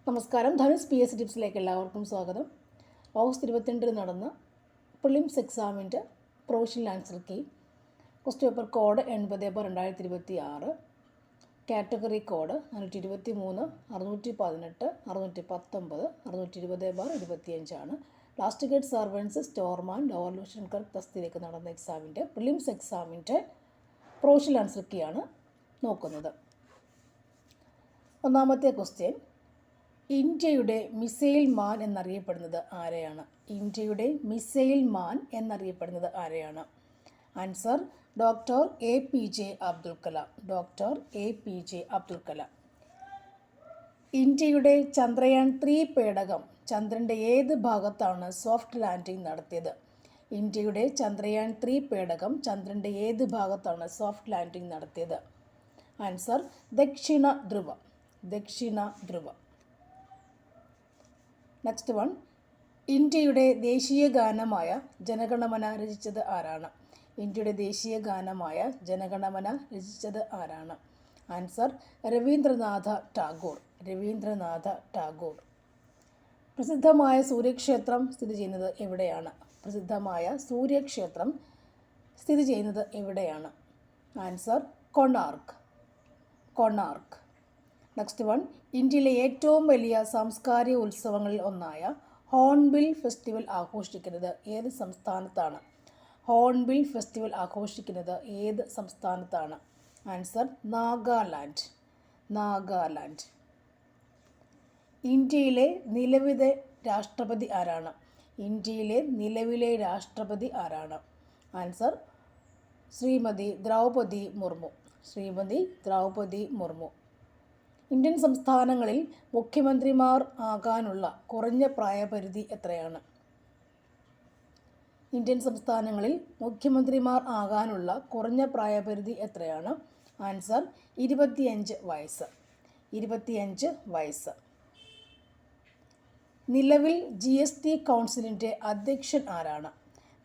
നമസ്കാരം. ധനുസ് PS ടിപ്സിലേക്ക് എല്ലാവർക്കും സ്വാഗതം. ഓഗസ്റ്റ് 22 നടന്ന പ്രിലിംസ് എക്സാമിൻ്റെ provisional answer key question paper code 80/2026, category code 423, 618, 619, 620/25 ആണ്. Last grade servants, storeman, lower division clerk തസ്തിയിലേക്ക് നടന്ന എക്സാമിൻ്റെ പ്രിലിംസ് എക്സാമിൻ്റെ പ്രൊവിഷണൽ ആൻസർ കീ ആണ് നോക്കുന്നത്. ഒന്നാമത്തെ ക്വസ്റ്റ്യൻ, ഇന്ത്യയുടെ മിസൈൽ മാൻ എന്നറിയപ്പെടുന്നത് ആരെയാണ്? ഇന്ത്യയുടെ മിസൈൽ മാൻ എന്നറിയപ്പെടുന്നത് ആരെയാണ്? Answer doctor APJ Abdul Kalam. Doctor APJ Abdul Kalam. ഇന്ത്യയുടെ ചന്ദ്രയാൻ 3 പേടകം ചന്ദ്രൻ്റെ ഏത് ഭാഗത്താണ് സോഫ്റ്റ് ലാൻഡിംഗ് നടത്തിയത്? ഇന്ത്യയുടെ ചന്ദ്രയാൻ 3 പേടകം ചന്ദ്രൻ്റെ ഏത് ഭാഗത്താണ് സോഫ്റ്റ് ലാൻഡിംഗ് നടത്തിയത്? ആൻസർ ദക്ഷിണ ധ്രുവം. ദക്ഷിണ ധ്രുവം. നെക്സ്റ്റ് വൺ, ഇന്ത്യയുടെ ദേശീയ ഗാനമായ ജനഗണമന രചിച്ചത് ആരാണ്? ഇന്ത്യയുടെ ദേശീയ ഗാനമായ ജനഗണമന രചിച്ചത് ആരാണ്? ആൻസർ രവീന്ദ്രനാഥ ടാഗോർ. രവീന്ദ്രനാഥ ടാഗോർ. പ്രസിദ്ധമായ സൂര്യക്ഷേത്രം സ്ഥിതി ചെയ്യുന്നത് എവിടെയാണ്? പ്രസിദ്ധമായ സൂര്യക്ഷേത്രം സ്ഥിതി ചെയ്യുന്നത് എവിടെയാണ്? Answer Konark. Konark. Next one, ഇന്ത്യയിലെ ഏറ്റവും വലിയ സാംസ്കാരിക ഉത്സവങ്ങളിൽ ഒന്നായ ഹോൺബിൽ ഫെസ്റ്റിവൽ ആഘോഷിക്കുന്നത് ഏത് സംസ്ഥാനത്താണ്? ഹോൺബിൽ ഫെസ്റ്റിവൽ ആഘോഷിക്കുന്നത് ഏത് സംസ്ഥാനത്താണ്? ആൻസർ നാഗാലാൻഡ്. നാഗാലാൻഡ്. ഇന്ത്യയിലെ നിലവിലെ രാഷ്ട്രപതി ആരാണ്? ഇന്ത്യയിലെ നിലവിലെ രാഷ്ട്രപതി ആരാണ്? ആൻസർ ശ്രീമതി ദ്രൗപദി മുർമു. ശ്രീമതി ദ്രൗപദി മുർമു. ഇന്ത്യൻ സംസ്ഥാനങ്ങളിൽ മുഖ്യമന്ത്രിമാർ ആകാനുള്ള കുറഞ്ഞ പ്രായപരിധി എത്രയാണ്? ഇന്ത്യൻ സംസ്ഥാനങ്ങളിൽ മുഖ്യമന്ത്രിമാർ ആകാനുള്ള കുറഞ്ഞ പ്രായപരിധി എത്രയാണ്? ആൻസർ 25 വയസ്സ്. 25 വയസ്സ്. നിലവിൽ GST കൗൺസിലിൻ്റെ അധ്യക്ഷൻ ആരാണ്?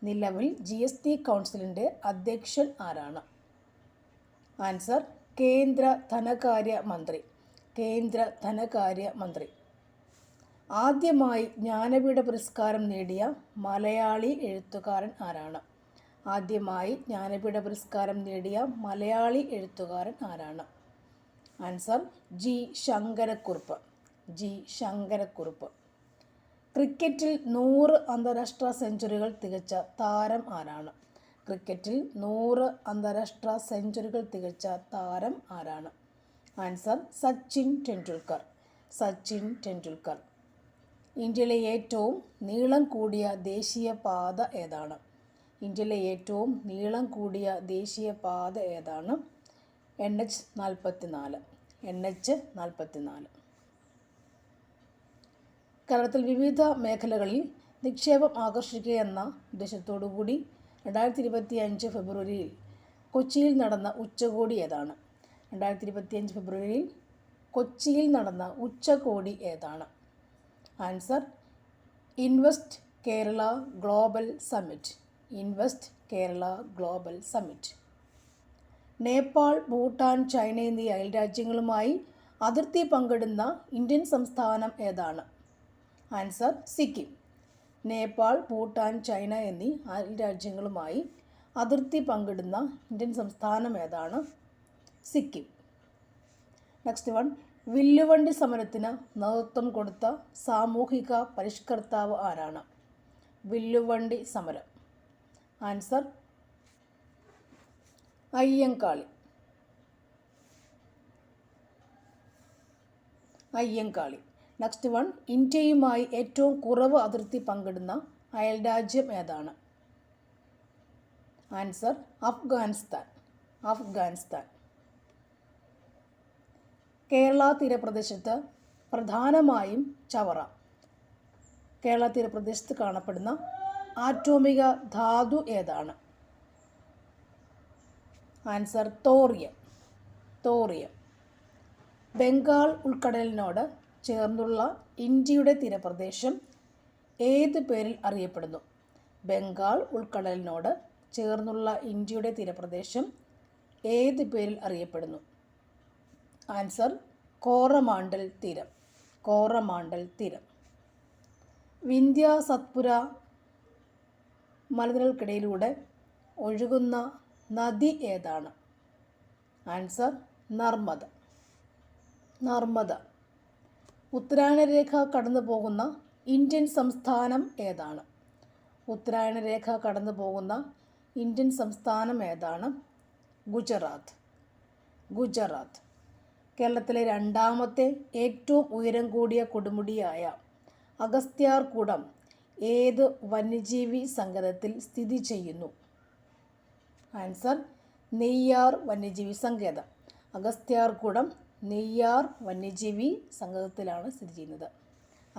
നിലവിൽ GST കൗൺസിലിൻ്റെ അധ്യക്ഷൻ ആരാണ്? ആൻസർ കേന്ദ്ര ധനകാര്യ മന്ത്രി. കേന്ദ്ര ധനകാര്യ മന്ത്രി. ആദ്യമായി ജ്ഞാനപീഠ പുരസ്കാരം നേടിയ മലയാളി എഴുത്തുകാരൻ ആരാണ്? ആദ്യമായി ജ്ഞാനപീഠ പുരസ്കാരം നേടിയ മലയാളി എഴുത്തുകാരൻ ആരാണ്? Answer G. Sankara Kurup. G. Sankara Kurup. ക്രിക്കറ്റിൽ 100 അന്താരാഷ്ട്ര സെഞ്ചുറികൾ തികച്ച താരം ആരാണ്? ക്രിക്കറ്റിൽ 100 അന്താരാഷ്ട്ര സെഞ്ചുറികൾ തികച്ച താരം ആരാണ്? ആൻസർ സച്ചിൻ ടെണ്ടുൽക്കർ. സച്ചിൻ ടെണ്ടുൽക്കർ. ഇന്ത്യയിലെ ഏറ്റവും നീളം കൂടിയ ദേശീയ പാത ഏതാണ്? ഇന്ത്യയിലെ ഏറ്റവും നീളം കൂടിയ ദേശീയ പാത ഏതാണ്? NH-44. NH-44. കേരളത്തിൽ വിവിധ മേഖലകളിൽ നിക്ഷേപം ആകർഷിക്കുക എന്ന ഉദ്ദേശത്തോടുകൂടി 2025 ഫെബ്രുവരിയിൽ കൊച്ചിയിൽ നടന്ന ഉച്ചകോടി ഏതാണ്? 2025 ഫെബ്രുവരിയിൽ കൊച്ചിയിൽ നടന്ന ഉച്ചകോടി ഏതാണ്? Answer invest Kerala global summit. Invest Kerala global summit. Nepal, Bhutan, China എന്നീ അയൽരാജ്യങ്ങളുമായി അതിർത്തി പങ്കിടുന്ന ഇന്ത്യൻ സംസ്ഥാനം ഏതാണ്? ആൻസർ സിക്കിം. നേപ്പാൾ, ഭൂട്ടാൻ, ചൈന എന്നീ അയൽരാജ്യങ്ങളുമായി അതിർത്തി പങ്കിടുന്ന ഇന്ത്യൻ സംസ്ഥാനം ഏതാണ്? സിക്കിം. നെക്സ്റ്റ് വൺ, വില്ലുവണ്ടി സമരത്തിന് നേതൃത്വം കൊടുത്ത സാമൂഹിക പരിഷ്കർത്താവ് ആരാണ്? വില്ലുവണ്ടി സമരം. Answer Ayyankali. Ayyankali. Next one, ഇന്ത്യയുമായി ഏറ്റവും കുറവ് അതിർത്തി പങ്കിടുന്ന അയൽരാജ്യം ഏതാണ്? ആൻസർ അഫ്ഗാനിസ്ഥാൻ. അഫ്ഗാനിസ്ഥാൻ. കേരള തീരപ്രദേശത്ത് പ്രധാനമായും ചവറ. കേരള തീരപ്രദേശത്ത് കാണപ്പെടുന്ന ആറ്റോമിക ധാതു ഏതാണ്? Answer thorium. തോറിയം. ബംഗാൾ ഉൾക്കടലിനോട് ചേർന്നുള്ള ഇന്ത്യയുടെ തീരപ്രദേശം ഏത് പേരിൽ അറിയപ്പെടുന്നു? ബംഗാൾ ഉൾക്കടലിനോട് ചേർന്നുള്ള ഇന്ത്യയുടെ തീരപ്രദേശം ഏത് പേരിൽ അറിയപ്പെടുന്നു? ആൻസർ കോറമാണ്ടൽ തീരം. കോറമാണ്ടൽ തീരം. വിന്ധ്യ സത്പുര മലനിരകൾക്കിടയിലൂടെ ഒഴുകുന്ന നദി ഏതാണ്? ആൻസർ നർമ്മദ. നർമ്മദ. ഉത്തരായണരേഖ കടന്നു പോകുന്ന ഇന്ത്യൻ സംസ്ഥാനം ഏതാണ്? ഉത്തരായണരേഖ കടന്നു പോകുന്ന ഇന്ത്യൻ സംസ്ഥാനം ഏതാണ്? ഗുജറാത്ത്. ഗുജറാത്ത്. കേരളത്തിലെ രണ്ടാമത്തെ ഏറ്റവും ഉയരം കൂടിയ കൊടുമുടിയായ അഗസ്ത്യാർകൂടം ഏത് വന്യജീവി സങ്കേതത്തിൽ സ്ഥിതി ചെയ്യുന്നു? ആൻസർ നെയ്യാർ വന്യജീവി സങ്കേതം. അഗസ്ത്യാർകൂടം നെയ്യാർ വന്യജീവി സങ്കേതത്തിലാണ് സ്ഥിതി ചെയ്യുന്നത്.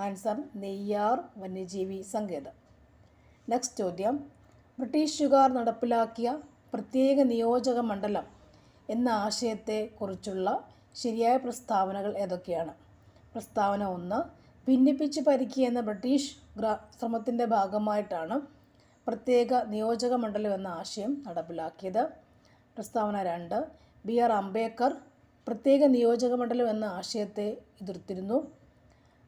ആൻസർ നെയ്യാർ വന്യജീവി സങ്കേതം. നെക്സ്റ്റ് ചോദ്യം. ബ്രിട്ടീഷുകാർ നടപ്പിലാക്കിയ പ്രത്യേക നിയോജക മണ്ഡലം എന്ന ആശയത്തെക്കുറിച്ചുള്ള ശരിയായ പ്രസ്താവനകൾ ഏതൊക്കെയാണ്? പ്രസ്താവന 1. ഭിന്നിപ്പിച്ച് ഭരിക്കുക എന്ന ബ്രിട്ടീഷ് ശ്രമത്തിൻ്റെ ഭാഗമായിട്ടാണ് പ്രത്യേക നിയോജക മണ്ഡലം എന്ന ആശയം നടപ്പിലാക്കിയത്. പ്രസ്താവന 2. ബി.ആർ. അംബേദ്കർ പ്രത്യേക നിയോജക മണ്ഡലം എന്ന ആശയത്തെ എതിർത്തിരുന്നു.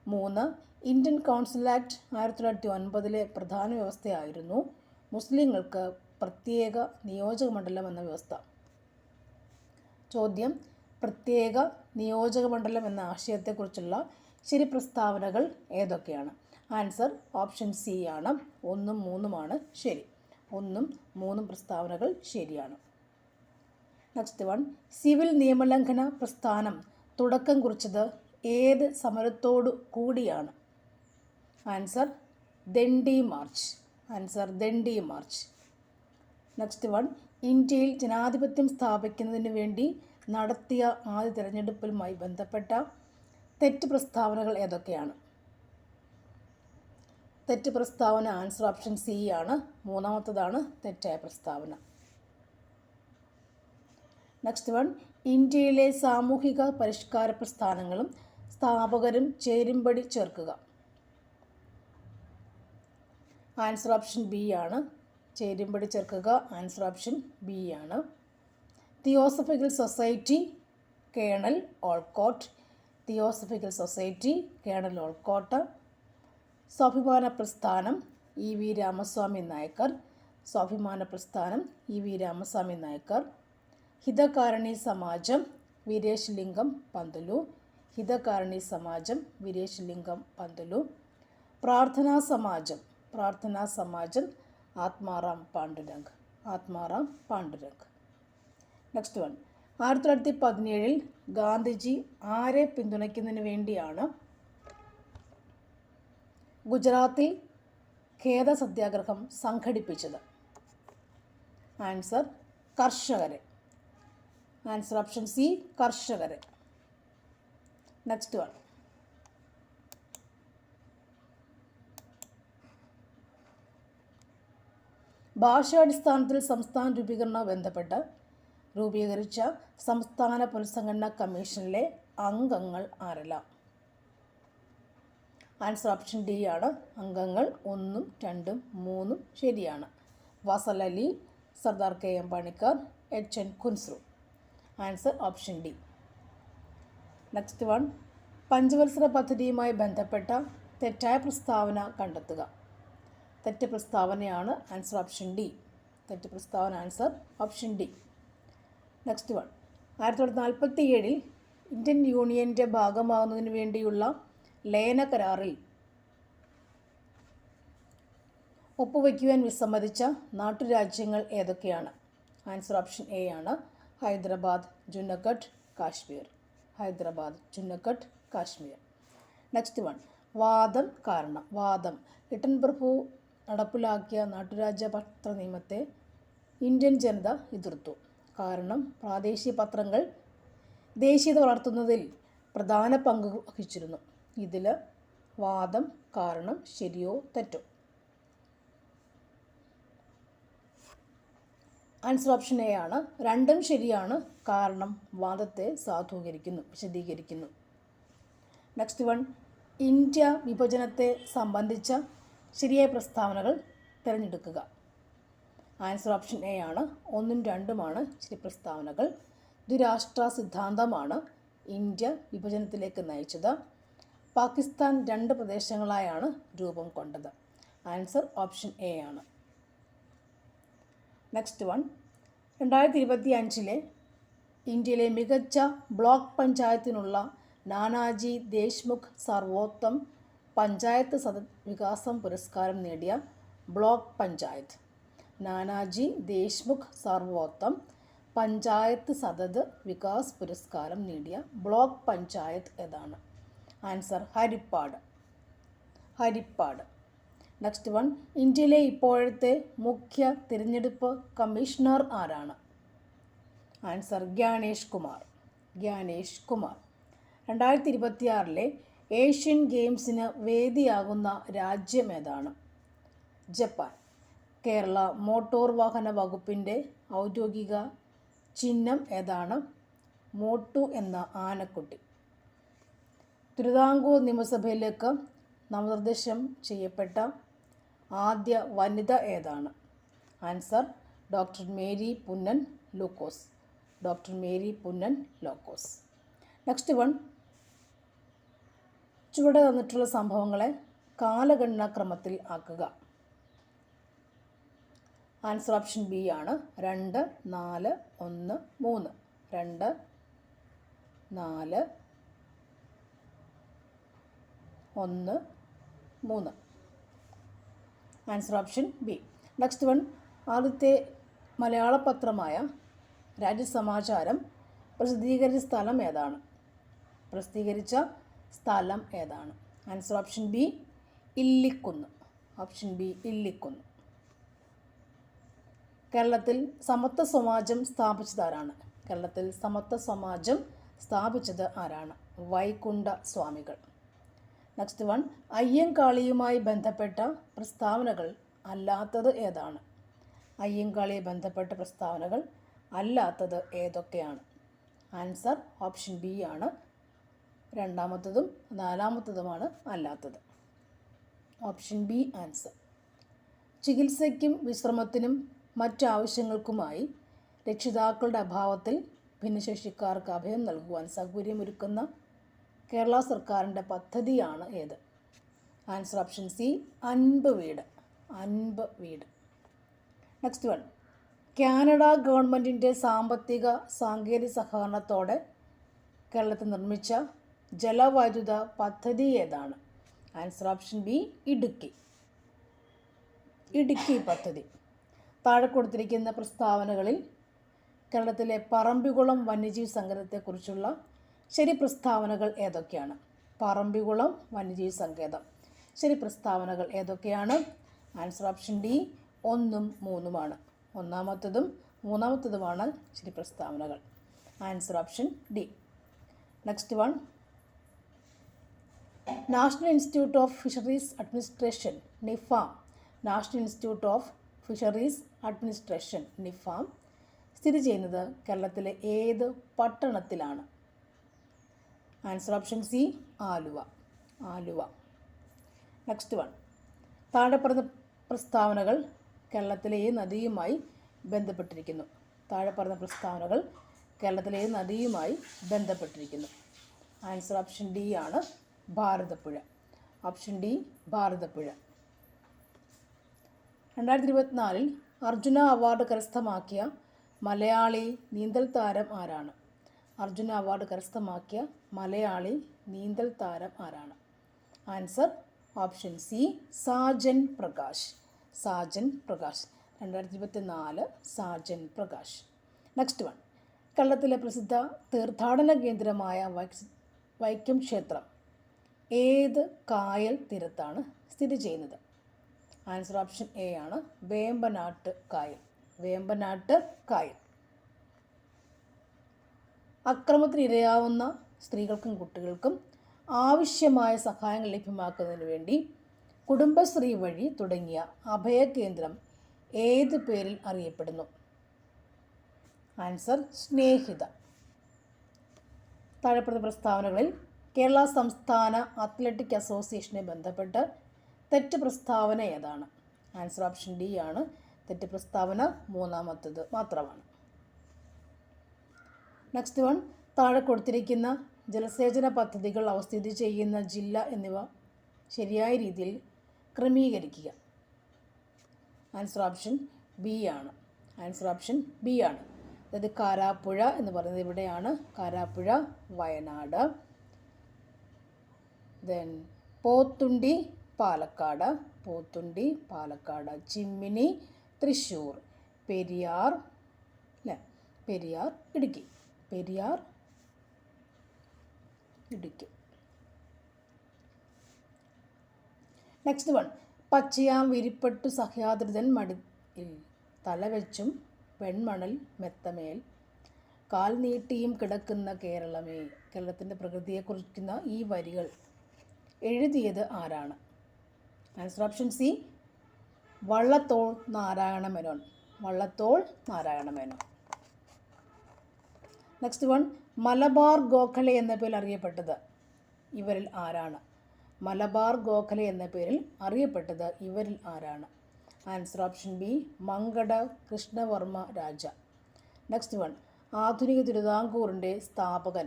3. ഇന്ത്യൻ കൗൺസിൽ ആക്ട് 1909 പ്രധാന വ്യവസ്ഥയായിരുന്നു മുസ്ലിങ്ങൾക്ക് പ്രത്യേക നിയോജക മണ്ഡലം എന്ന വ്യവസ്ഥ. ചോദ്യം. പ്രത്യേക നിയോജക മണ്ഡലം എന്ന ആശയത്തെക്കുറിച്ചുള്ള ശരി പ്രസ്താവനകൾ ഏതൊക്കെയാണ്? ആൻസർ ഓപ്ഷൻ സി ആണ്. 1ഉം 3ഉമാണ് ശരി. 1ഉം 3ഉം പ്രസ്താവനകൾ ശരിയാണ്. Next one. സിവിൽ നിയമലംഘന പ്രസ്ഥാനം തുടക്കം കുറിച്ചത് ഏത് സമരത്തോടു കൂടിയാണ്? Answer Dandi March. Answer Dandi March. Next one. ഇന്ത്യയിൽ ജനാധിപത്യം സ്ഥാപിക്കുന്നതിന് വേണ്ടി നടത്തിയ ആദ്യ തിരഞ്ഞെടുപ്പുമായി ബന്ധപ്പെട്ട തെറ്റ് പ്രസ്താവനകൾ ഏതൊക്കെയാണ്? തെറ്റ് പ്രസ്താവന ആൻസർ ഓപ്ഷൻ സി ആണ്. 3ാമത്തതാണ് തെറ്റായ പ്രസ്താവന. Next one. ഇന്ത്യയിലെ സാമൂഹിക പരിഷ്കാര പ്രസ്ഥാനങ്ങളും സ്ഥാപകരും ചേരുംപടി ചേർക്കുക. ആൻസർ ഓപ്ഷൻ ബി ആണ്. ചേരുംപടി ചേർക്കുക ആൻസർ ഓപ്ഷൻ ബി ആണ്. Theosophical society colonel Olcott. Theosophical society colonel Olcott. സ്വാഭിമാന പ്രസ്ഥാനം ഇ വി രാമസ്വാമി നായ്ക്കർ. സ്വാഭിമാന പ്രസ്ഥാനം ഇ വി രാമസ്വാമി നായ്ക്കർ. ഹിതകാരണി സമാജം വീരേശ് ലിംഗം പന്തുലു. ഹിതകാരണി സമാജം വീരേശ് ലിംഗം പന്തുലു. പ്രാർത്ഥനാ സമാജം ആത്മാറാം പാണ്ഡുരംഗ്. ആത്മാറാം പാണ്ഡുരംഗ്. Next one. 1917 ഗാന്ധിജി ആരെ പിന്തുണയ്ക്കുന്നതിന് വേണ്ടിയാണ് ഗുജറാത്തിൽ ഖേദ സത്യാഗ്രഹം സംഘടിപ്പിച്ചത്? ആൻസർ കർഷകരെ. ആൻസർ ഓപ്ഷൻ സി കർഷകരെ. Next one. ഭാഷാടിസ്ഥാനത്തിൽ സംസ്ഥാന രൂപീകരണവുമായി ബന്ധപ്പെട്ട് രൂപീകരിച്ച സംസ്ഥാന പുനഃസംഘടനാ കമ്മീഷനിലെ അംഗങ്ങൾ ആരെല്ലാം? ആൻസർ ഓപ്ഷൻ ഡി ആണ്. അംഗങ്ങൾ 1ഉം 2ഉം 3ഉം ശരിയാണ്. Fazal Ali, Sardar K M. Panikkar, H N. Kunzru. Answer option D. Next one. പഞ്ചവത്സര പദ്ധതിയുമായി ബന്ധപ്പെട്ട തെറ്റായ പ്രസ്താവന കണ്ടെത്തുക. തെറ്റ് പ്രസ്താവനയാണ് ആൻസർ ഓപ്ഷൻ ഡി. തെറ്റ് പ്രസ്താവന answer option D. Next one. 1947 Indian യൂണിയൻ്റെ ഭാഗമാകുന്നതിന് വേണ്ടിയുള്ള ലയന കരാറിൽ ഒപ്പുവയ്ക്കുവാൻ വിസമ്മതിച്ച നാട്ടുരാജ്യങ്ങൾ ഏതൊക്കെയാണ്? ആൻസർ ഓപ്ഷൻ എ ആണ്. ഹൈദരാബാദ്, ജുനഗഡ്, കാശ്മീർ. ഹൈദരാബാദ്, ജുനഗഡ്, കാശ്മീർ. Next one. വാദം കാരണം. വാദം. ലിട്ടൻ പ്രഭു നടപ്പിലാക്കിയ നാട്ടുരാജ്യ പത്ര നിയമത്തെ ഇന്ത്യൻ ജനത എതിർത്തു. കാരണം പ്രാദേശിക പത്രങ്ങൾ ദേശീയത വളർത്തുന്നതിൽ പ്രധാന പങ്ക് വഹിച്ചിരുന്നു. ഇതിൽ വാദം കാരണം ശരിയോ തെറ്റോ? ആൻസർ ഓപ്ഷൻ എ ആണ്. രണ്ടും ശരിയാണ്. കാരണം വാദത്തെ വിശദീകരിക്കുന്നു. Next one. ഇന്ത്യ വിഭജനത്തെ സംബന്ധിച്ച ശരിയായ പ്രസ്താവനകൾ തിരഞ്ഞെടുക്കുക. ആൻസർ ഓപ്ഷൻ എ ആണ്. 1ഉം 2ഉമാണ് ശരി പ്രസ്താവനകൾ. ദ്വിരാഷ്ട്ര സിദ്ധാന്തമാണ് ഇന്ത്യ വിഭജനത്തിലേക്ക് നയിച്ചത്. പാകിസ്ഥാൻ 2 പ്രദേശങ്ങളായാണ് രൂപം കൊണ്ടത്? ആൻസർ ഓപ്ഷൻ എ ആണ്. നെക്സ്റ്റ് വൺ, 2025 ഇന്ത്യയിലെ മികച്ച ബ്ലോക്ക് പഞ്ചായത്തിനുള്ള നാനാജി ദേശ്മുഖ് സർവോത്തം പഞ്ചായത്ത് സതത് വികാസം പുരസ്കാരം നേടിയ ബ്ലോക്ക് പഞ്ചായത്ത്. നാനാജി ദേശ്മുഖ് സർവോത്തം പഞ്ചായത്ത് സതത് വികാസ് പുരസ്കാരം നേടിയ ബ്ലോക്ക് പഞ്ചായത്ത് ഏതാണ്? Answer Haripad. Haripad. Next one, ഇന്ത്യയിലെ ഇപ്പോഴത്തെ മുഖ്യ തിരഞ്ഞെടുപ്പ് കമ്മീഷണർ ആരാണ്? ആൻസർ ഗ്യാനേഷ് കുമാർ. ഗ്യാനേഷ് കുമാർ. 2026 ഏഷ്യൻ ഗെയിംസിന് വേദിയാകുന്ന രാജ്യം ഏതാണ്? ജപ്പാൻ. കേരള മോട്ടോർ വാഹന വകുപ്പിൻ്റെ ഔദ്യോഗിക ചിഹ്നം ഏതാണ്? മോട്ടു എന്ന ആനക്കുട്ടി. തിരുവിതാംകൂർ നിയമസഭയിലേക്ക് നാമനിർദ്ദേശം ചെയ്യപ്പെട്ട ആദ്യ വനിത ഏതാണ്? ആൻസർ ഡോക്ടർ മേരി പുന്നൻ ലൂക്കോസ്. ഡോക്ടർ മേരി പുന്നൻ ലൂക്കോസ്. നെക്സ്റ്റ് വൺ, ചുവടെ തന്നിട്ടുള്ള സംഭവങ്ങളെ കാലഗണനാക്രമത്തിൽ ആക്കുക. ആൻസർ ഓപ്ഷൻ ബി ആണ്. 2, 4, 1, 3. 2, 4, 1, 3. Answer option B. Next one, ആദ്യത്തെ മലയാള പത്രമായ രാജ്യസമാചാരം പ്രസിദ്ധീകരിച്ച സ്ഥലം ഏതാണ്? പ്രസിദ്ധീകരിച്ച സ്ഥലം ഏതാണ്? Answer option B Illikkunnu. Option B Illikkunnu. കേരളത്തിൽ സമത്വ സമാജം സ്ഥാപിച്ചതാരാണ്? കേരളത്തിൽ സമത്വ സമാജം സ്ഥാപിച്ചത് ആരാണ്? വൈകുണ്ഠ സ്വാമികൾ. നെക്സ്റ്റ് വൺ, അയ്യങ്കാളിയുമായി ബന്ധപ്പെട്ട പ്രസ്താവനകൾ അല്ലാത്തത് ഏതാണ്? അയ്യങ്കാളിയെ ബന്ധപ്പെട്ട പ്രസ്താവനകൾ അല്ലാത്തത് ഏതൊക്കെയാണ്? ആൻസർ ഓപ്ഷൻ ബി ആണ്. 2ാമത്തതും 4ാമത്തതുമാണ് അല്ലാത്തത്. Option B answer. ചികിത്സയ്ക്കും വിശ്രമത്തിനും മറ്റാവശ്യങ്ങൾക്കുമായി രക്ഷിതാക്കളുടെ അഭാവത്തിൽ ഭിന്നശേഷിക്കാർക്ക് അഭയം നൽകുവാൻ സൗകര്യമൊരുക്കുന്ന കേരള സർക്കാരിൻ്റെ പദ്ധതിയാണ് ഏത്? ആൻസർ ഓപ്ഷൻ സി അൻപ് വീട്. അൻപ് വീട്. നെക്സ്റ്റ് വൺ, കാനഡ ഗവൺമെൻറ്റിൻ്റെ സാമ്പത്തിക സാങ്കേതിക സഹകരണത്തോടെ കേരളത്തിൽ നിർമ്മിച്ച ജലവൈദ്യുത പദ്ധതി ഏതാണ്? Answer option B Idukki. Idukki പദ്ധതി. താഴെ കൊടുത്തിരിക്കുന്ന പ്രസ്താവനകളിൽ കേരളത്തിലെ പറമ്പിക്കുളം വന്യജീവി സങ്കേതത്തെക്കുറിച്ചുള്ള ശരി പ്രസ്താവനകൾ ഏതൊക്കെയാണ്? പറമ്പിക്കുളം വന്യജീവി സങ്കേതം. ശരി പ്രസ്താവനകൾ ഏതൊക്കെയാണ്? ആൻസർ ഓപ്ഷൻ ഡി 1ഉം 3ഉമാണ്. 1ാമത്തതും 3ാമത്തതുമാണ് ശരി പ്രസ്താവനകൾ. Answer option D. Next one, national institute of fisheries administration NIFAM. National institute of fisheries administration NIFAM സ്ഥിതി ചെയ്യുന്നത് കേരളത്തിലെ ഏത് പട്ടണത്തിലാണ്? Answer option C Aluva. Aluva. Next one, താഴെ പറഞ്ഞ പ്രസ്താവനകൾ കേരളത്തിലെ ഏത് നദിയുമായി ബന്ധപ്പെട്ടിരിക്കുന്നു? താഴെ പറഞ്ഞ പ്രസ്താവനകൾ കേരളത്തിലെ ഏത് നദിയുമായി ബന്ധപ്പെട്ടിരിക്കുന്നു? ആൻസർ ഓപ്ഷൻ ഡി ആണ് Bharathapuzha. Option D Bharathapuzha. 2024 Arjuna award കരസ്ഥമാക്കിയ മലയാളി നീന്തൽ താരം ആരാണ്? അർജുന അവാർഡ് കരസ്ഥമാക്കിയ മലയാളി നീന്തൽ താരം ആരാണ്? Answer option C Sajan Prakash. Sajan Prakash. 2024 Sajan Prakash. Next one, കേരളത്തിലെ പ്രസിദ്ധ തീർത്ഥാടന കേന്ദ്രമായ വൈക്കം ക്ഷേത്രം ഏത് കായൽ തീരത്താണ് സ്ഥിതി ചെയ്യുന്നത്? ആൻസർ ഓപ്ഷൻ എ ആണ് വേമ്പനാട്ട് കായൽ. വേമ്പനാട്ട് കായൽ. അക്രമത്തിനിരയാവുന്ന സ്ത്രീകൾക്കും കുട്ടികൾക്കും ആവശ്യമായ സഹായങ്ങൾ ലഭ്യമാക്കുന്നതിന് വേണ്ടി കുടുംബശ്രീ വഴി തുടങ്ങിയ അഭയകേന്ദ്രം ഏത് പേരിൽ അറിയപ്പെടുന്നു? ആൻസർ സ്നേഹിത. താഴെപ്പറഞ്ഞ പ്രസ്താവനകളിൽ കേരള സംസ്ഥാന അത്ലറ്റിക് അസോസിയേഷനെ ബന്ധപ്പെട്ട് തെറ്റ് പ്രസ്താവന ഏതാണ്? ആൻസർ ഓപ്ഷൻ ഡി ആണ്. തെറ്റ് പ്രസ്താവന 3ാമത്തത് മാത്രമാണ്. നെക്സ്റ്റ് വൺ, താഴെ കൊടുത്തിരിക്കുന്ന ജലസേചന പദ്ധതികൾ അവ സ്ഥിതി ചെയ്യുന്ന ജില്ല എന്നിവ ശരിയായ രീതിയിൽ ക്രമീകരിക്കുക. ആൻസർ ഓപ്ഷൻ ബി ആണ്. അതായത് കാരാപ്പുഴ എന്ന് പറയുന്നത് ഇവിടെയാണ്. Karapuzha Wayanad. Then Pothundi Palakkad. Chimmini Thrissur. Periyar Idukki. Next one, പച്ചയാം വിരിപ്പട്ടു സഹ്യാദ്രിതൻ മടിയിൽ തലവെച്ചും വെൺമണൽ മെത്തമേൽ കാൽ നീട്ടിയും കിടക്കുന്ന കേരളമേ. കേരളത്തിൻ്റെ പ്രകൃതിയെ കുറിക്കുന്ന ഈ വരികൾ എഴുതിയത് ആരാണ്? Answer option C, Vallathol Narayana Menon. Next one, Malabar Gokhale എന്ന പേരിൽ അറിയപ്പെട്ടത് ഇവരിൽ ആരാണ്? Answer option B, Mankada Krishnavarma Raja. Next one, ആധുനിക തിരുവിതാംകൂറിൻ്റെ സ്ഥാപകൻ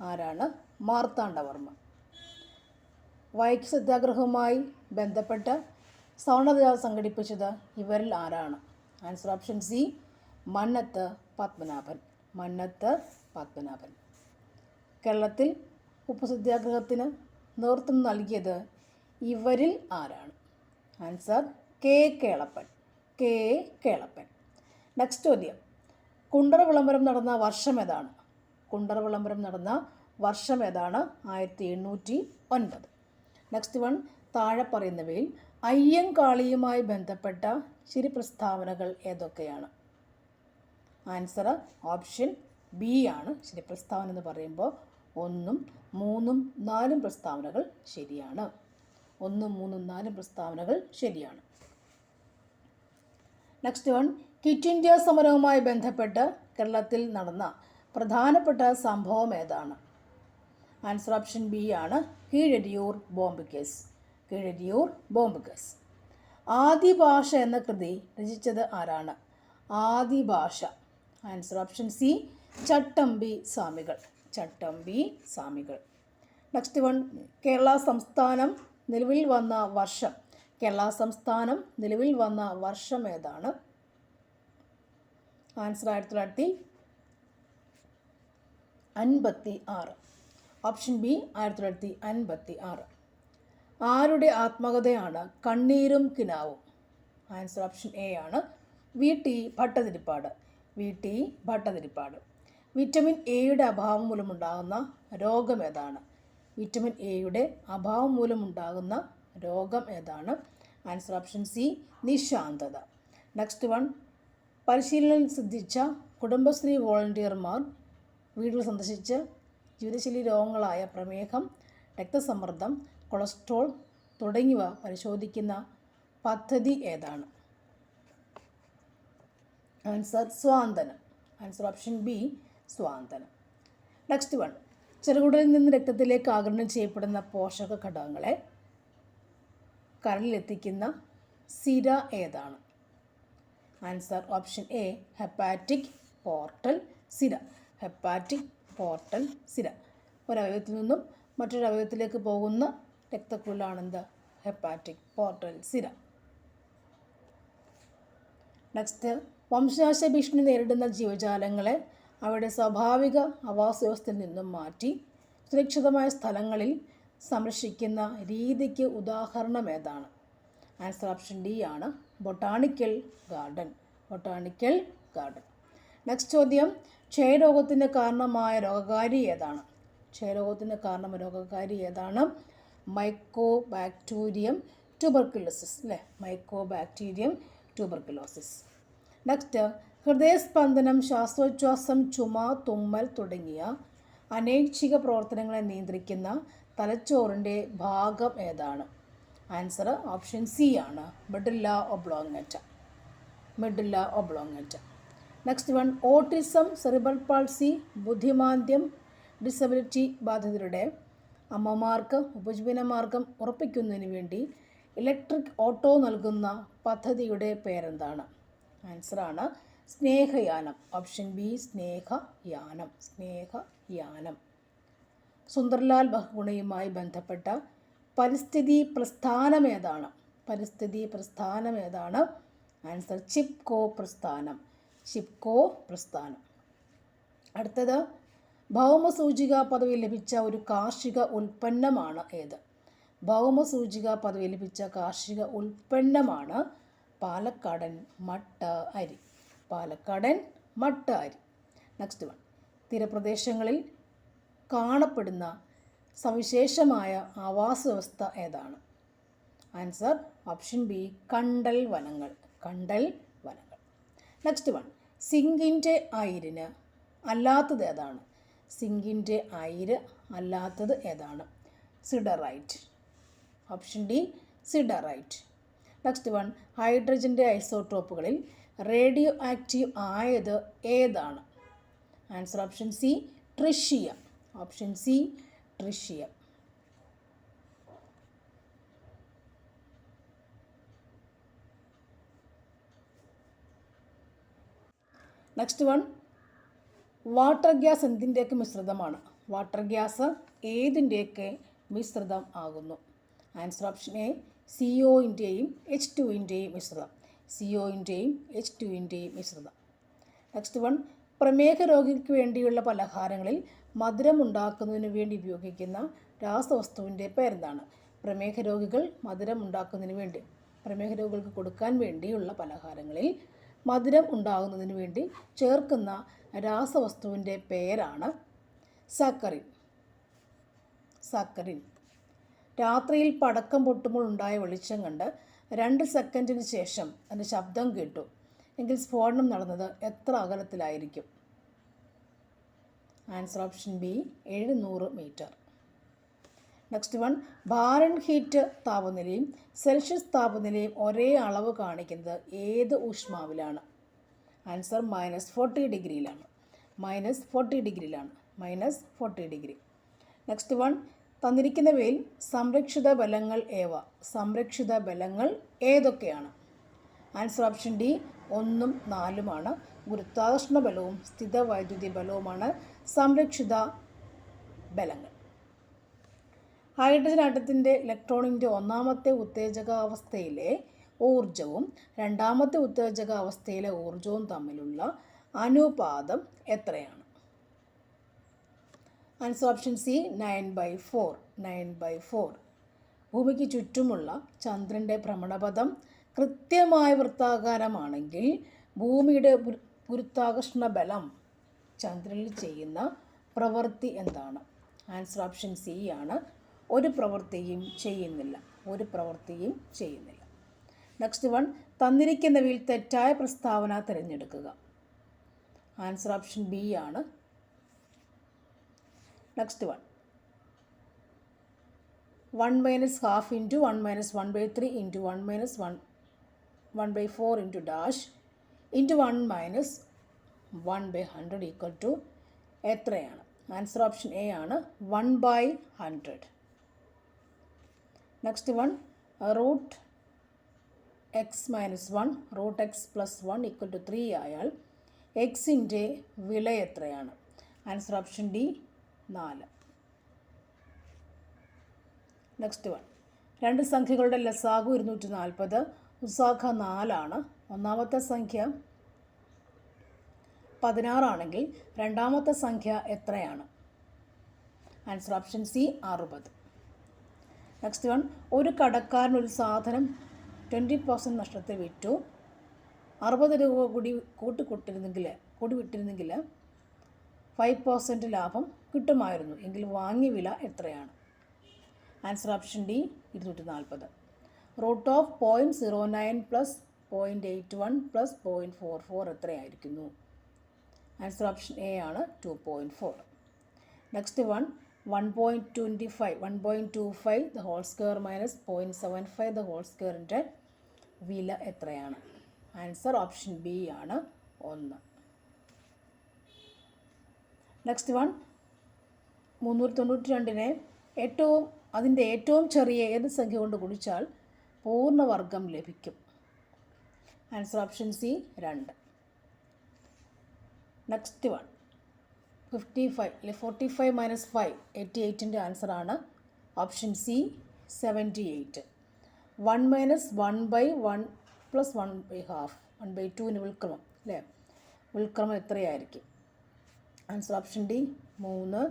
ആരാണ്? മാർത്താണ്ഡവർമ്മ. വൈക്കം സത്യാഗ്രഹവുമായി ബന്ധപ്പെട്ട് സവർണജാഥ സംഘടിപ്പിച്ചത് ഇവരിൽ ആരാണ്? Answer option C, Mannath Padmanabhan. കേരളത്തിൽ ഉപ്പു സത്യാഗ്രഹത്തിന് നേതൃത്വം നൽകിയത് ഇവരിൽ ആരാണ്? Answer K Kelappan. നെക്സ്റ്റ് ചോദ്യം, കുണ്ടറ വിളംബരം നടന്ന വർഷം ഏതാണ്? 1809. നെക്സ്റ്റ് വൺ, താഴെ പറയുന്നവയിൽ അയ്യങ്കാളിയുമായി ബന്ധപ്പെട്ട ശരി പ്രസ്താവനകൾ ഏതൊക്കെയാണ്? ആൻസർ ഓപ്ഷൻ ബി ആണ്. ശരി പ്രസ്താവന എന്ന് പറയുമ്പോൾ 1, 3, 4 പ്രസ്താവനകൾ ശരിയാണ്. നെക്സ്റ്റ് വൺ, ക്വിറ്റ് ഇന്ത്യ സമരവുമായി ബന്ധപ്പെട്ട് കേരളത്തിൽ നടന്ന പ്രധാനപ്പെട്ട സംഭവം ഏതാണ്? ആൻസർ ഓപ്ഷൻ ബി ആണ്, കീഴരിയൂർ ബോംബ് കേസ്. ആദിഭാഷ എന്ന കൃതി രചിച്ചത് ആരാണ്? ആൻസർ ഓപ്ഷൻ സി, ചട്ടമ്പി സ്വാമികൾ. നെക്സ്റ്റ് വൺ, കേരള സംസ്ഥാനം നിലവിൽ വന്ന വർഷം ഏതാണ്? ആൻസർ 1956. Option B 1956. ആരുടെ ആത്മകഥയാണ് കണ്ണീരും കിനാവും? ആൻസർ ഓപ്ഷൻ എ ആണ്, വി ടി ഭട്ടതിരിപ്പാട്. വിറ്റമിൻ എയുടെ അഭാവം മൂലമുണ്ടാകുന്ന രോഗം ഏതാണ്? ആൻസർ ഓപ്ഷൻ സി, നിശാന്തത. നെക്സ്റ്റ് വൺ, പരിശീലനം സിദ്ധിച്ച കുടുംബശ്രീ വോളണ്ടിയർമാർ വീടുകൾ സന്ദർശിച്ച് ജീവിതശൈലി രോഗങ്ങളായ പ്രമേഹം, രക്തസമ്മർദ്ദം, കൊളസ്ട്രോൾ തുടങ്ങിയവ പരിശോധിക്കുന്ന പദ്ധതി ഏതാണ്? Answer Santhwanam. Answer option B, Santhwanam. Next one, ചെറുകുടലിൽ നിന്ന് രക്തത്തിലേക്ക് ആഗിരണം ചെയ്യപ്പെടുന്ന പോഷക ഘടകങ്ങളെ കരളിലെത്തിക്കുന്ന സിര ഏതാണ്? Answer option A, hepatic portal സിര. ഒരവയവത്തിൽ നിന്നും മറ്റൊരു അവയവത്തിലേക്ക് പോകുന്ന രക്തക്കുഴലാണെന്ത്? ഹെപ്പാറ്റിക് പോർട്ടൽ സിര. നെക്സ്റ്റ്, വംശനാശ ഭീഷണി നേരിടുന്ന ജീവജാലങ്ങളെ അവയുടെ സ്വാഭാവിക ആവാസ വ്യവസ്ഥയിൽ നിന്നും മാറ്റി സുരക്ഷിതമായ സ്ഥലങ്ങളിൽ സംരക്ഷിക്കുന്ന രീതിക്ക് ഉദാഹരണം ഏതാണ്? ആൻസർ ഓപ്ഷൻ ഡി ആണ്, ബൊട്ടാണിക്കൽ ഗാർഡൻ. നെക്സ്റ്റ് ചോദ്യം, ക്ഷയരോഗത്തിന് കാരണമായ രോഗകാരി ഏതാണ്? Mycobacterium tuberculosis. നെക്സ്റ്റ്, ഹൃദയസ്പന്ദനം, ശ്വാസോച്ഛ്വാസം, ചുമ, തുമ്മൽ തുടങ്ങിയ അനൈച്ഛിക പ്രവർത്തനങ്ങളെ നിയന്ത്രിക്കുന്ന തലച്ചോറിൻ്റെ ഭാഗം ഏതാണ്? ആൻസർ ഓപ്ഷൻ സി ആണ്, medulla oblongata. Next one, autism, cerebral palsy, ബുദ്ധിമാന്ദ്യം, ഡിസബിലിറ്റി ബാധിതരുടെ അമ്മമാർക്ക് ഉപജീവനമാർഗം ഉറപ്പിക്കുന്നതിന് വേണ്ടി ഇലക്ട്രിക് ഓട്ടോ നൽകുന്ന പദ്ധതിയുടെ പേരെന്താണ്? ആൻസർ ആണ് സ്നേഹയാനം. Option B, Snehayanam. യാനം. സുന്ദർലാൽ ബഹുഗുണയുമായി ബന്ധപ്പെട്ട പരിസ്ഥിതി പ്രസ്ഥാനം ഏതാണ്? പരിസ്ഥിതി പ്രസ്ഥാനം ഏതാണ്? ആൻസർ ചിപ്കോ പ്രസ്ഥാനം. ചിപ്കോ പ്രസ്ഥാനം. അടുത്തത്, ഭൗമസൂചിക പദവി ലഭിച്ച ഒരു കാർഷിക ഉൽപ്പന്നമാണ് ഏത്? ഭൗമസൂചിക പദവി ലഭിച്ച കാർഷിക ഉൽപ്പന്നമാണ് പാലക്കാടൻ മട്ട അരി. പാലക്കാടൻ മട്ട അരി. നെക്സ്റ്റ് വൺ, തീരപ്രദേശങ്ങളിൽ കാണപ്പെടുന്ന സവിശേഷമായ ആവാസ വ്യവസ്ഥ ഏതാണ്? ആൻസർ ഓപ്ഷൻ ബി, കണ്ടൽ വനങ്ങൾ. കണ്ടൽ വനങ്ങൾ. നെക്സ്റ്റ് വൺ, സിങ്കിൻ്റെ അയിരിന് അല്ലാത്തത് ഏതാണ്? സിങ്കിൻ്റെ അയിര് അല്ലാത്തത് ഏതാണ്? Siderite. Option D, siderite. Next one, ഹൈഡ്രജൻ്റെ ഐസോട്ടോപ്പുകളിൽ റേഡിയോ ആക്റ്റീവ് ആയത് ഏതാണ്? Answer option C, tritium. Option C, tritium. Next one, water gas എന്തിൻ്റെയൊക്കെ മിശ്രിതമാണ്? വാട്ടർ ഗ്യാസ് ഏതിൻ്റെയൊക്കെ മിശ്രിതം ആകുന്നു? ആൻസർ ഓപ്ഷൻ എ, CO-ൻ്റെയും H2-ൻ്റെയും മിശ്രിതം. CO-ൻ്റെയും H2-ൻ്റെയും മിശ്രിതം. നെക്സ്റ്റ് വൺ, പ്രമേഹ രോഗിക്ക് വേണ്ടിയുള്ള പലഹാരങ്ങളിൽ മധുരം ഉണ്ടാക്കുന്നതിന് വേണ്ടി ഉപയോഗിക്കുന്ന രാസവസ്തുവിൻ്റെ പേരെന്താണ്? പ്രമേഹ രോഗികൾ മധുരം ഉണ്ടാക്കുന്നതിന് വേണ്ടി, പ്രമേഹ രോഗികൾക്ക് കൊടുക്കാൻ വേണ്ടിയുള്ള പലഹാരങ്ങളിൽ മധുരം ഉണ്ടാകുന്നതിന് വേണ്ടി ചേർക്കുന്ന രാസവസ്തുവിൻ്റെ പേരാണ് സാക്കറിൻ. സാക്കറിൻ. രാത്രിയിൽ പടക്കം പൊട്ടുമ്പോൾ ഉണ്ടായ വെളിച്ചം കണ്ട് 2 സെക്കൻഡിന് ശേഷം അതിൻ്റെ ശബ്ദം കേട്ടു എങ്കിൽ സ്ഫോടനം നടന്നത് എത്ര അകലത്തിലായിരിക്കും? Answer option B, 700 metre. Next one, Fahrenheit താപനിലയും സെൽഷ്യസ് താപനിലയും ഒരേ അളവ് കാണിക്കുന്നത് ഏത് ഊഷ്മാവിലാണ്? ആൻസർ -40 ഡിഗ്രിയിലാണ്. -40 ഡിഗ്രിയിലാണ്. -40 ഡിഗ്രി. നെക്സ്റ്റ് വൺ, തന്നിരിക്കുന്നവയിൽ സംരക്ഷിത ബലങ്ങൾ ഏവ? സംരക്ഷിത ബലങ്ങൾ ഏതൊക്കെയാണ്? ആൻസർ ഓപ്ഷൻ ഡി, 1ഉം 4ഉമാണ്. ഗുരുത്വാകർഷണ ബലവും സ്ഥിതവൈദ്യുതി ബലവുമാണ് സംരക്ഷിത ബലങ്ങൾ. ഹൈഡ്രജൻ ആറ്റത്തിൻ്റെ ഇലക്ട്രോണിൻ്റെ ഒന്നാമത്തെ ഉത്തേജകാവസ്ഥയിലെ ഊർജവും രണ്ടാമത്തെ ഉത്തേജകാവസ്ഥയിലെ ഊർജവും തമ്മിലുള്ള അനുപാതം എത്രയാണ്? Answer option C, 9/4. 9/4. ഭൂമിക്ക് ചുറ്റുമുള്ള ചന്ദ്രൻ്റെ ഭ്രമണപഥം കൃത്യമായ വൃത്താകാരമാണെങ്കിൽ ഭൂമിയുടെ ഗുരുത്വാകർഷണ ബലം ചന്ദ്രനിൽ ചെയ്യുന്ന പ്രവൃത്തി എന്താണ്? ആൻസർ ഓപ്ഷൻ സി ആണ്, ഒരു പ്രവൃത്തിയും ചെയ്യുന്നില്ല. ഒരു പ്രവൃത്തിയും ചെയ്യുന്നില്ല. നെക്സ്റ്റ് വൺ, തന്നിരിക്കുന്നവയിൽ തെറ്റായ പ്രസ്താവന തിരഞ്ഞെടുക്കുക. ആൻസർ ഓപ്ഷൻ ബി ആണ്. Next one, 1 - 1/2 into 1 - 1/3 into 1 - 1/4 into dash into 1 - 1/100 equal to എത്രയാണ്? ആൻസർ ഓപ്ഷൻ എ ആണ്, 1/100. Next one, √x - 1 √x + 1 equal to 3 ആയാൽ എക്സിൻ്റെ വില എത്രയാണ്? Answer option D, 4. Next one, 2 സംഖ്യകളുടെ ലസാഗു 240, ഉസാഖ 4 ആണ്. ഒന്നാമത്തെ സംഖ്യ 16 ആണെങ്കിൽ രണ്ടാമത്തെ സംഖ്യ എത്രയാണ്? Answer option C, 60. Next one, ഒരു കടക്കാരൻ ഒരു സാധനം 20% നഷ്ടത്തിൽ വിറ്റു. 60 രൂപ കൂടി വിട്ടിരുന്നെങ്കിൽ 5% ലാഭം കിട്ടുമായിരുന്നു എങ്കിൽ വാങ്ങിയ വില എത്രയാണ്? Answer option D, 240. √0.09 + 0.81 + 0.44 എത്രയായിരിക്കുന്നു? ആൻസർ ഓപ്ഷൻ എ ആണ്, 2.4. Next one, 1.25 the whole square minus 0.75 the whole squareൻ്റെ വില എത്രയാണ്? ആൻസർ ഓപ്ഷൻ ബി ആണ്, 1. നെക്സ്റ്റ് വൺ, 392നെ അതിൻ്റെ ഏറ്റവും ചെറിയ ഏത് സംഖ്യ കൊണ്ട് ഗുണിച്ചാൽ പൂർണ്ണവർഗം ലഭിക്കും? Answer option C, 2. Next one, 55 അല്ലെ 45 മൈനസ് 5 88ൻ്റെ ആൻസറാണ് ഓപ്ഷൻ സി 78. 1 മൈനസ് 1/1 പ്ലസ് 1/2 1/2ന് ഉൽക്രമം അല്ലേ, ഉൽക്രമം എത്രയായിരിക്കും? ആൻസർ ഓപ്ഷൻ ഡി 3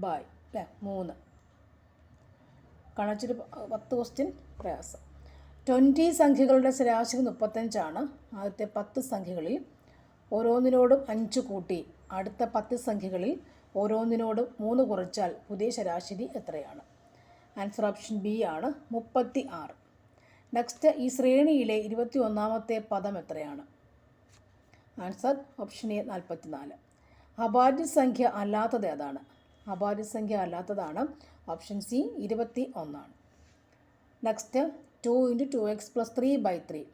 ബൈ അല്ലേ 3. കാണിച്ചൊരു 10 ക്വസ്റ്റ്യൻ പ്രയാസം. 20 സംഖ്യകളുടെ ശരാശരി 35 ആദ്യത്തെ 10 സംഖ്യകളിൽ ഓരോന്നിനോടും 5 കൂട്ടി അടുത്ത 10 സംഖ്യകളിൽ ഓരോന്നിനോടും 3 കുറച്ചാൽ പുതിയ ശരാശരി എത്രയാണ്? ആൻസർ ഓപ്ഷൻ ബി ആണ് 36. നെക്സ്റ്റ്, ഈ ശ്രേണിയിലെ 21ാമത്തെ പദം എത്രയാണ്? Answer option A 44. അഭാജ്യ സംഖ്യ അല്ലാത്തത് ഏതാണ്? അഭാജ്യ സംഖ്യ അല്ലാത്തതാണ് option C 21. Next, 2 × 2x + 3/3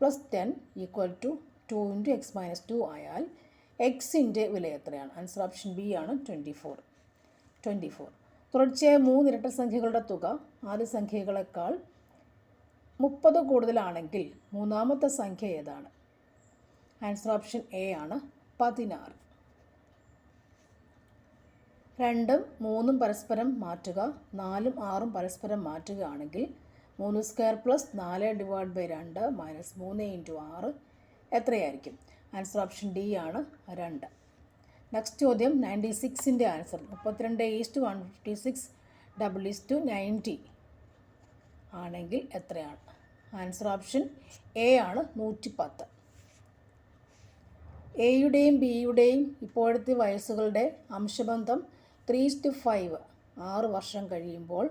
+ 10 = 2 × x - 2 ആയാൽ എക്സിൻ്റെ വില എത്രയാണ്? ആൻസർ ഓപ്ഷൻ ബി ആണ് 24. തുടർച്ചയായ 3 ഇരട്ട സംഖ്യകളുടെ തുക ആദ്യ സംഖ്യകളെക്കാൾ 30 കൂടുതലാണെങ്കിൽ മൂന്നാമത്തെ സംഖ്യ ഏതാണ്? ആൻസർ ഓപ്ഷൻ എ ആണ് 16. 2ഉം 3ഉം പരസ്പരം മാറ്റുക, 4ഉം 6ഉം പരസ്പരം മാറ്റുകയാണെങ്കിൽ 3² + 4/2 - 3 × 6 എത്രയായിരിക്കും? ആൻസർ ഓപ്ഷൻ ഡി ആണ് 2. നെക്സ്റ്റ് ചോദ്യം, 96ൻ്റെ ആൻസർ 32:156 = 90 ആണെങ്കിൽ എത്രയാണ്? ആൻസർ ഓപ്ഷൻ എ ആണ് 110. എയുടെയും ബിയുടെയും ഇപ്പോഴത്തെ വയസ്സുകളുടെ അംശബന്ധം 3:5. 6 വർഷം കഴിയുമ്പോൾ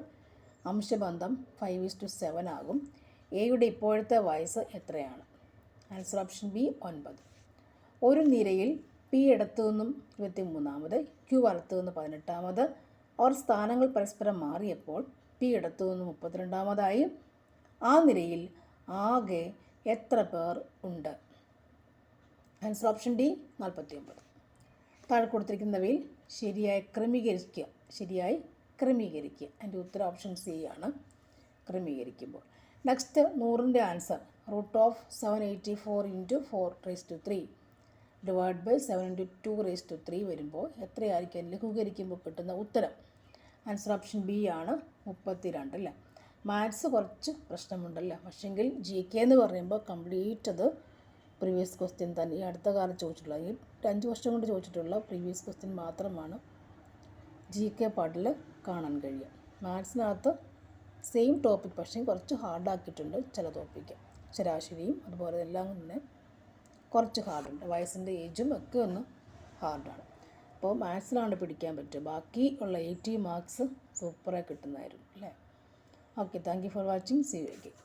അംശബന്ധം 5:7 ആകും. എയുടെ ഇപ്പോഴത്തെ വയസ്സ് എത്രയാണ്? Answer option B 9. ഒരു നിരയിൽ പി ഇടത്തു നിന്നും 23ാമത്, ക്യു വലത്തു നിന്ന് 18ാമത് അവർ സ്ഥാനങ്ങൾ പരസ്പരം മാറിയപ്പോൾ പി ഇടത്തു നിന്നും 32ാമതായി. ആ നിരയിൽ ആകെ എത്ര പേർ ഉണ്ട്? Answer option D 49. താഴെ കൊടുത്തിരിക്കുന്നവയിൽ ശരിയായി ക്രമീകരിക്കുക. അതിൻ്റെ ഉത്തരം ഓപ്ഷൻ സി ആണ്, ക്രമീകരിക്കുമ്പോൾ. നെക്സ്റ്റ്, 100ൻ്റെ ആൻസർ √784 × 4³ / 7 × 2³ വരുമ്പോൾ എത്രയായിരിക്കും ലഘൂകരിക്കുമ്പോൾ കിട്ടുന്ന ഉത്തരം? ആൻസർ ഓപ്ഷൻ ബി ആണ് 32 അല്ലേ. മാത്സ് കുറച്ച് പ്രശ്നമുണ്ടല്ലോ, പക്ഷെങ്കിൽ GK എന്ന് പറയുമ്പോൾ കംപ്ലീറ്റ് അത് പ്രീവിയസ് ക്വസ്റ്റ്യൻ തന്നെ. ഈ അടുത്ത കാലം ചോദിച്ചിട്ടുള്ള, ഈ 5 വർഷം കൊണ്ട് ചോദിച്ചിട്ടുള്ള പ്രീവിയസ് ക്വസ്റ്റ്യൻ മാത്രമാണ് GK പാർട്ടിൽ കാണാൻ കഴിയുക. മാത്സിനകത്ത് സെയിം ടോപ്പിക് പക്ഷേ കുറച്ച് ഹാർഡാക്കിയിട്ടുണ്ട് ചില ടോപ്പിക്ക്. ശരാശരിയും അതുപോലെ എല്ലാം തന്നെ കുറച്ച് ഹാർഡുണ്ട്. വയസ്സിൻ്റെ ഏജും ഒക്കെ ഒന്ന് ഹാർഡാണ്. അപ്പോൾ മാത്സിലാണ് പിടിക്കാൻ പറ്റുക. ബാക്കി ഉള്ള 80 മാർക്സ് സൂപ്പറായി കിട്ടുന്നതായിരുന്നു അല്ലേ. Okay, thank you for watching. See you again.